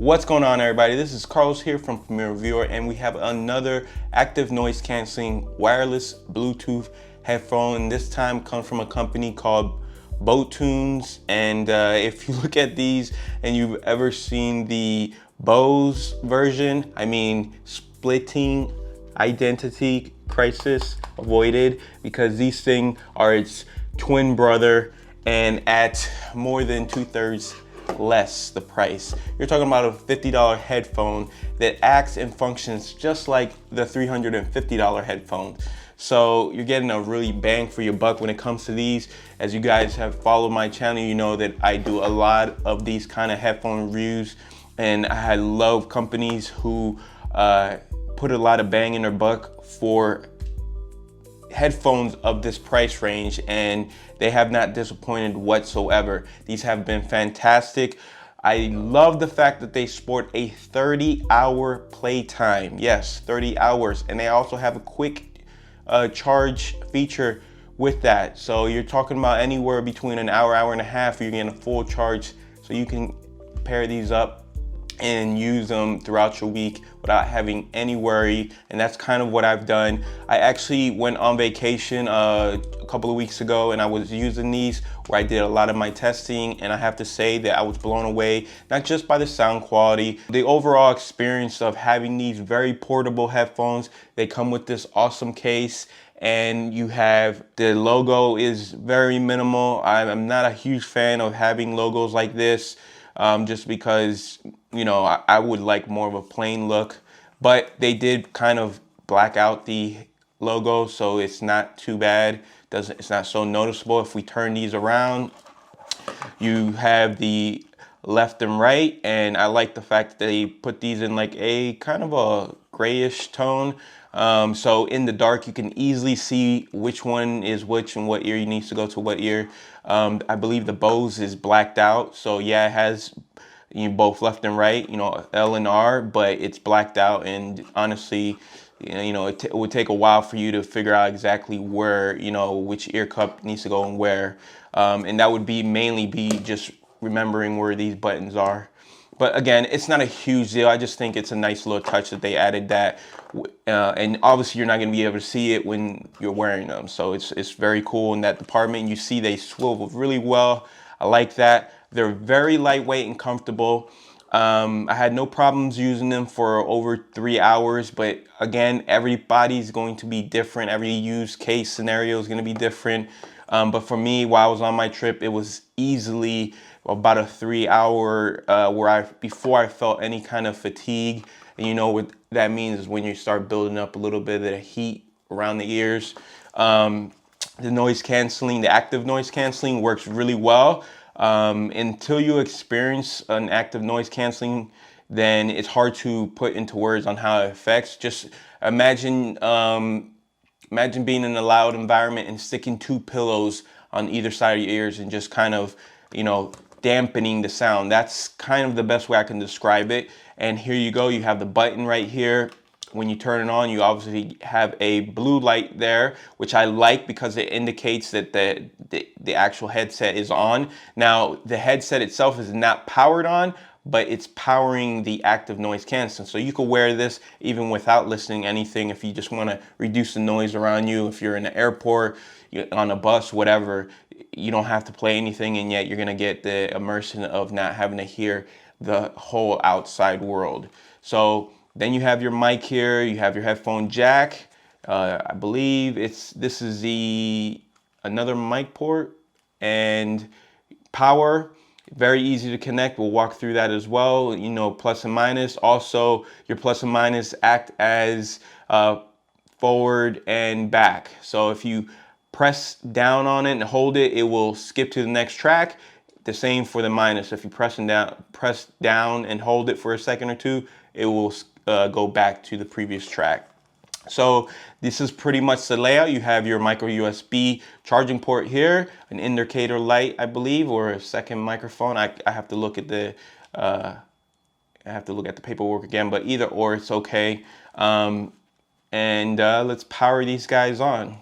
What's going on, everybody? This is Carlos here from PremierReviewer, and we have another active noise canceling wireless Bluetooth headphone. This time comes from a company called Boltune. And if you look at these and you've ever seen the Bose version, I mean, splitting identity crisis avoided, because these things are its twin brother and at more than 2/3 less the price. You're talking about a $50 headphone that acts and functions just like the $350 headphone. So you're getting a really bang for your buck when it comes to these. As you guys have followed my channel, you know that I do a lot of these kind of headphone reviews, and I love companies who put a lot of bang in their buck for headphones of this price range, and they have not disappointed whatsoever. These have been fantastic. I love the fact that they sport a 30-hour playtime. Yes, 30 hours. And they also have a quick charge feature with that. So you're talking about anywhere between an hour, hour and a half, you're getting a full charge. So you can pair these up and use them throughout your week without having any worry. And that's kind of what I've done. I actually went on vacation a couple of weeks ago, and I was using these where I did a lot of my testing, and I have to say that I was blown away, not just by the sound quality, the overall experience of having these very portable headphones. They come with this awesome case, and you have the logo is very minimal. I'm not a huge fan of having logos like this, just because, you know, I would like more of a plain look, but they did kind of black out the logo, so it's not too bad. It's not so noticeable. If we turn these around, you have the left and right, and I like the fact that they put these in like a kind of a grayish tone. So in the dark, you can easily see which one is which and what ear you need to go to what ear. I believe the Bose is blacked out. So yeah, it has both left and right, L and R, but it's blacked out. And honestly, it would take a while for you to figure out exactly where, which ear cup needs to go and where. And that would mainly be just remembering where these buttons are. But again, it's not a huge deal. I just think it's a nice little touch that they added that. And obviously you're not going to be able to see it when you're wearing them. So it's very cool in that department. You see they swivel really well. I like that. They're very lightweight and comfortable. I had no problems using them for over 3 hours, but again, everybody's going to be different. Every use case scenario is going to be different. But for me, while I was on my trip, it was easily about a 3 hour before I felt any kind of fatigue. And you know what that means is when you start building up a little bit of the heat around the ears. The noise canceling, the active noise canceling works really well. Until you experience an active noise canceling, then it's hard to put into words on how it affects. Just imagine being in a loud environment and sticking 2 pillows on either side of your ears and just kind of, dampening the sound. That's kind of the best way I can describe it. And here you go. You have the button right here. When you turn it on, you obviously have a blue light there, which I like because it indicates that the actual headset is on. Now, the headset itself is not powered on, but it's powering the active noise canceling. So you could wear this even without listening to anything if you just want to reduce the noise around you. If you're in an airport, on a bus, whatever, you don't have to play anything, and yet you're going to get the immersion of not having to hear the whole outside world. So then you have your mic here, you have your headphone jack. I believe this is another mic port, and power. Very easy to connect. We'll walk through that as well. Plus and minus. Also, your plus and minus act as forward and back. So if you press down on it and hold it, it will skip to the next track. The same for the minus. If you press down and hold it for a second or two, it will go back to the previous track. So this is pretty much the layout. You have your micro USB charging port here, an indicator light, I believe, or a second microphone. I have to look at the paperwork again, but either or, it's okay. Let's power these guys on.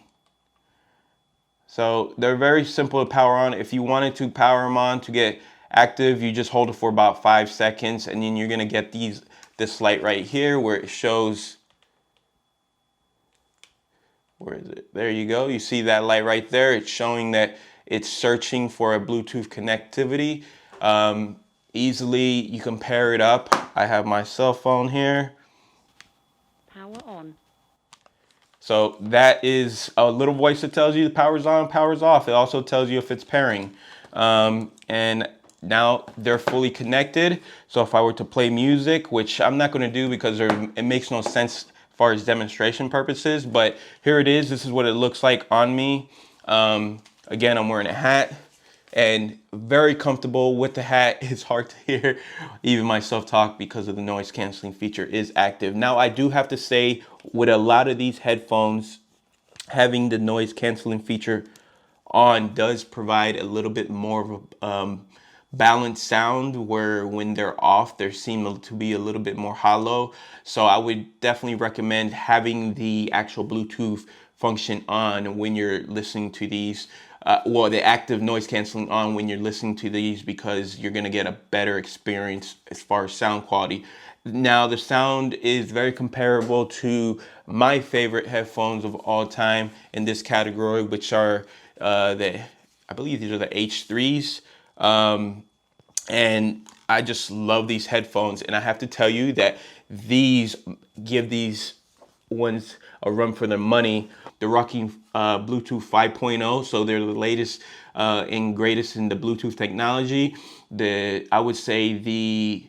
So they're very simple to power on. If you wanted to power them on to get active, you just hold it for about 5 seconds, and then you're gonna get this light right here where it shows, where is it? There you go. You see that light right there. It's showing that it's searching for a Bluetooth connectivity. Easily, you can pair it up. I have my cell phone here. Power on. So that is a little voice that tells you the power's on, power's off. It also tells you if it's pairing. And now they're fully connected. So if I were to play music, which I'm not going to do because it makes no sense as far as demonstration purposes, but here it is. This is what it looks like on me. Again, I'm wearing a hat and very comfortable with the hat. It's hard to hear even myself talk because of the noise canceling feature is active. Now, I do have to say, with a lot of these headphones, having the noise canceling feature on does provide a little bit more of a balanced sound, where when they're off, they seem to be a little bit more hollow. So I would definitely recommend having the actual Bluetooth function on when you're listening to these. Well, the active noise canceling on when you're listening to these, because you're going to get a better experience as far as sound quality. Now, the sound is very comparable to my favorite headphones of all time in this category, which are I believe these are the H3s. And I just love these headphones. And I have to tell you that these give these ones a run for their money. They're rocking Bluetooth 5.0, so they're the latest and greatest in the Bluetooth technology. I would say the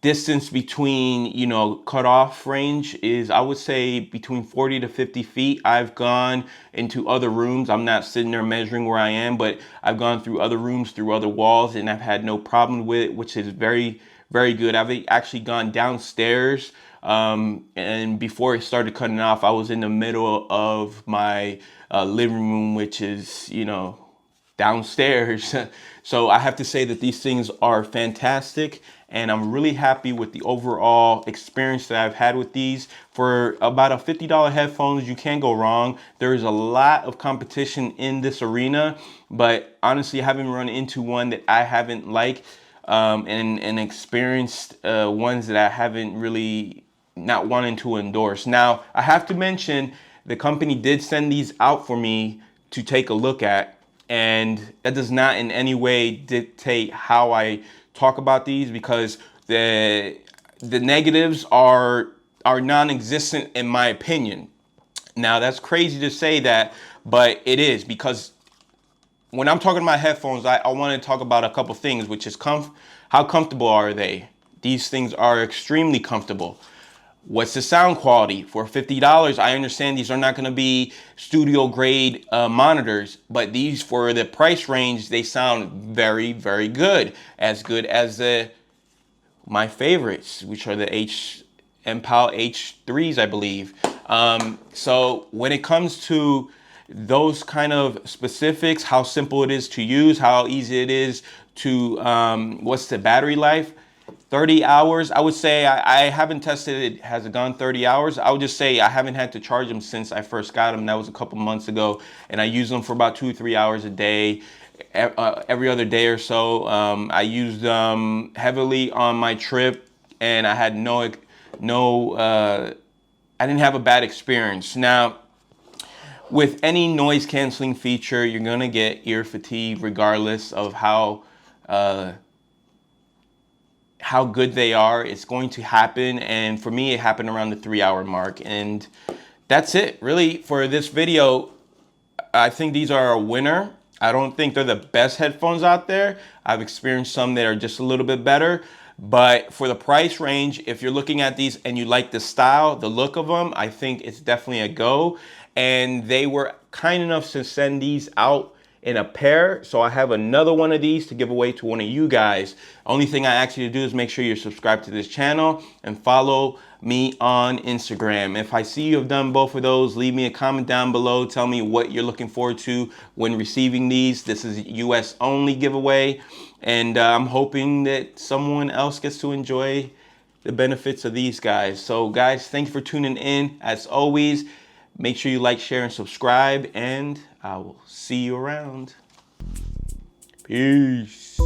distance between, cutoff range is, I would say, between 40 to 50 feet. I've gone into other rooms. I'm not sitting there measuring where I am, but I've gone through other rooms, through other walls, and I've had no problem with it, which is very, very good. I've actually gone downstairs, and before it started cutting off, I was in the middle of my living room, which is, downstairs. So I have to say that these things are fantastic, and I'm really happy with the overall experience that I've had with these. For about a $50 headphones, you can't go wrong. There is a lot of competition in this arena, but honestly, I haven't run into one that I haven't liked, and experienced ones that I haven't really not wanting to endorse. Now, I have to mention, the company did send these out for me to take a look at, and that does not in any way dictate how I talk about these, because the negatives are non-existent in my opinion. Now, that's crazy to say that, but it is, because when I'm talking about headphones, I want to talk about a couple things, which is how comfortable are they? These things are extremely comfortable. What's the sound quality? For $50, I understand these are not going to be studio grade monitors, but these, for the price range, they sound very, very good. As good as my favorites, which are the MPAL H3s, I believe. So when it comes to those kind of specifics, how simple it is to use, how easy it is to, what's the battery life? 30 hours. I would say I haven't tested it. Has it gone 30 hours? I would just say I haven't had to charge them since I first got them. That was a couple months ago. And I use them for about 2-3 hours a day, every other day or so. I used them heavily on my trip, and I had I didn't have a bad experience. Now, with any noise canceling feature, you're going to get ear fatigue regardless of how good they are. It's going to happen, and for me, it happened around the 3-hour mark, and that's it really for this video. I think these are a winner. I don't think they're the best headphones out there. I've experienced some that are just a little bit better, but for the price range, if you're looking at these and you like the style, the look of them, I think it's definitely a go. And they were kind enough to send these out in a pair, so I have another one of these to give away to one of you guys. Only thing I ask you to do is make sure you're subscribed to this channel and follow me on Instagram. If I see you have done both of those, leave me a comment down below. Tell me what you're looking forward to when receiving these. This is a US only giveaway, and I'm hoping that someone else gets to enjoy the benefits of these guys. So guys, thank you for tuning in. As always, make sure you like, share, and subscribe, and I will see you around. Peace.